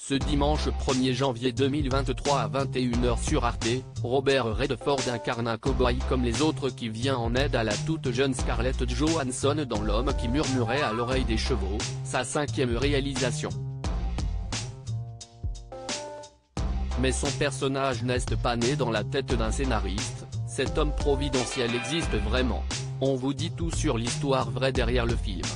Ce dimanche 1er janvier 2023 à 21h sur Arte, Robert Redford incarne un cow-boy comme les autres qui vient en aide à la toute jeune Scarlett Johansson dans L'homme qui murmurait à l'oreille des chevaux, sa 5e réalisation. Mais son personnage n'est pas né dans la tête d'un scénariste, cet homme providentiel existe vraiment. On vous dit tout sur l'histoire vraie derrière le film.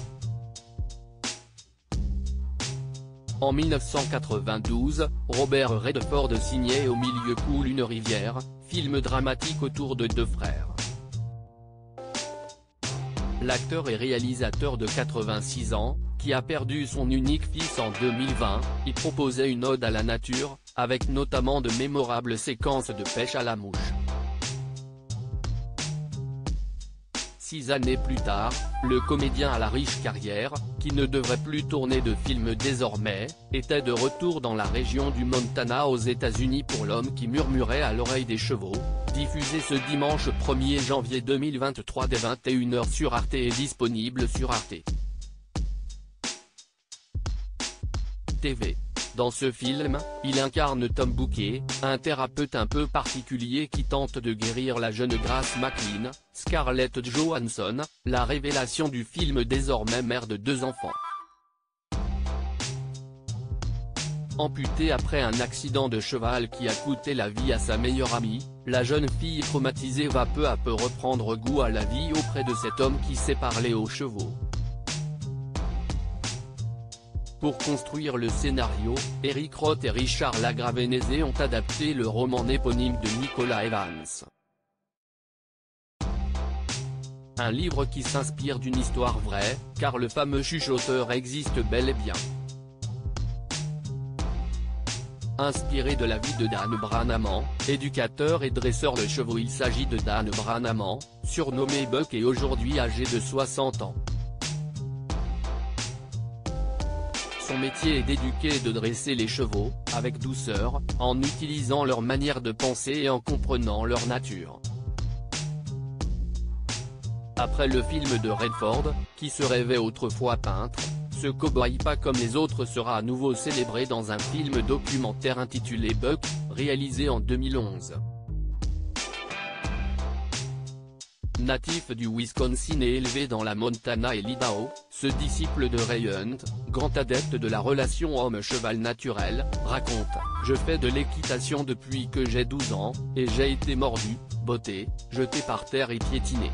En 1992, Robert Redford signait Au milieu coule une rivière, film dramatique autour de deux frères. L'acteur et réalisateur de 86 ans, qui a perdu son unique fils en 2020, y proposait une ode à la nature, avec notamment de mémorables séquences de pêche à la mouche. 6 années plus tard, le comédien à la riche carrière, qui ne devrait plus tourner de films désormais, était de retour dans la région du Montana aux États-Unis pour L'homme qui murmurait à l'oreille des chevaux, diffusé ce dimanche 1er janvier 2023 dès 21h sur Arte et disponible sur Arte TV. Dans ce film, il incarne Tom Bouquet, un thérapeute un peu particulier qui tente de guérir la jeune Grace McLean, Scarlett Johansson, la révélation du film désormais mère de 2 enfants. Amputée après un accident de cheval qui a coûté la vie à sa meilleure amie, la jeune fille traumatisée va peu à peu reprendre goût à la vie auprès de cet homme qui sait parler aux chevaux. Pour construire le scénario, Eric Roth et Richard Lagravenese ont adapté le roman éponyme de Nicolas Evans. Un livre qui s'inspire d'une histoire vraie, car le fameux chuchoteur existe bel et bien. Inspiré de la vie de Dan Branaman, éducateur et dresseur de chevaux, il s'agit de Dan Branaman, surnommé Buck et aujourd'hui âgé de 60 ans. Son métier est d'éduquer et de dresser les chevaux, avec douceur, en utilisant leur manière de penser et en comprenant leur nature. Après le film de Redford, qui se rêvait autrefois peintre, ce cow-boy pas comme les autres sera à nouveau célébré dans un film documentaire intitulé Buck, réalisé en 2011. Natif du Wisconsin et élevé dans la Montana et l'Idaho, ce disciple de Ray Hunt, grand adepte de la relation homme-cheval naturelle, raconte « Je fais de l'équitation depuis que j'ai 12 ans, et j'ai été mordu, botté, jeté par terre et piétiné.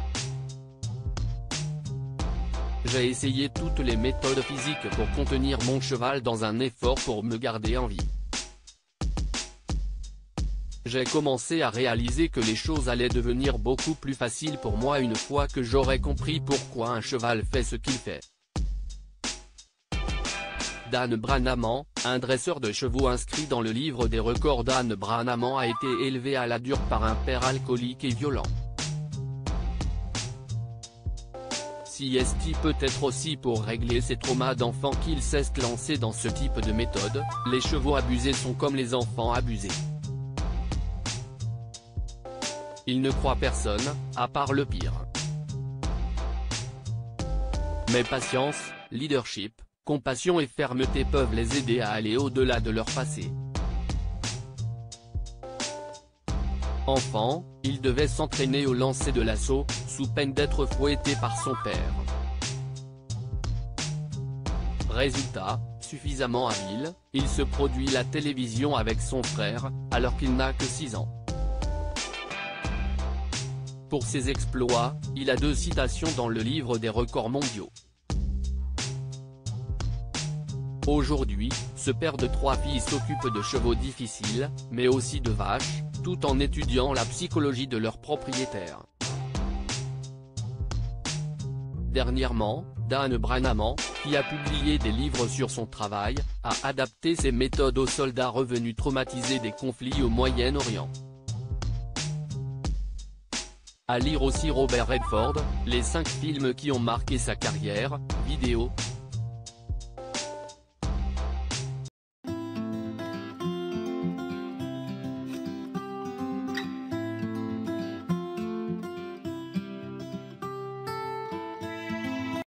J'ai essayé toutes les méthodes physiques pour contenir mon cheval dans un effort pour me garder en vie. J'ai commencé à réaliser que les choses allaient devenir beaucoup plus faciles pour moi une fois que j'aurais compris pourquoi un cheval fait ce qu'il fait. » Dan Branaman, un dresseur de chevaux inscrit dans le livre des records. Dan Branaman a été élevé à la dure par un père alcoolique et violent. C'est peut-être aussi pour régler ses traumas d'enfant qu'il s'est lancé dans ce type de méthode. Les chevaux abusés sont comme les enfants abusés. Il ne croit personne, à part le pire. Mais patience, leadership, compassion et fermeté peuvent les aider à aller au-delà de leur passé. Enfant, il devait s'entraîner au lancer de l'assaut, sous peine d'être fouetté par son père. Résultat, suffisamment habile, il se produit la télévision avec son frère, alors qu'il n'a que 6 ans. Pour ses exploits, il a 2 citations dans le livre des records mondiaux. Aujourd'hui, ce père de 3 filles s'occupe de chevaux difficiles, mais aussi de vaches, tout en étudiant la psychologie de leurs propriétaires. Dernièrement, Dan Branaman, qui a publié des livres sur son travail, a adapté ses méthodes aux soldats revenus traumatisés des conflits au Moyen-Orient. À lire aussi Robert Redford, les 5 films qui ont marqué sa carrière, vidéo.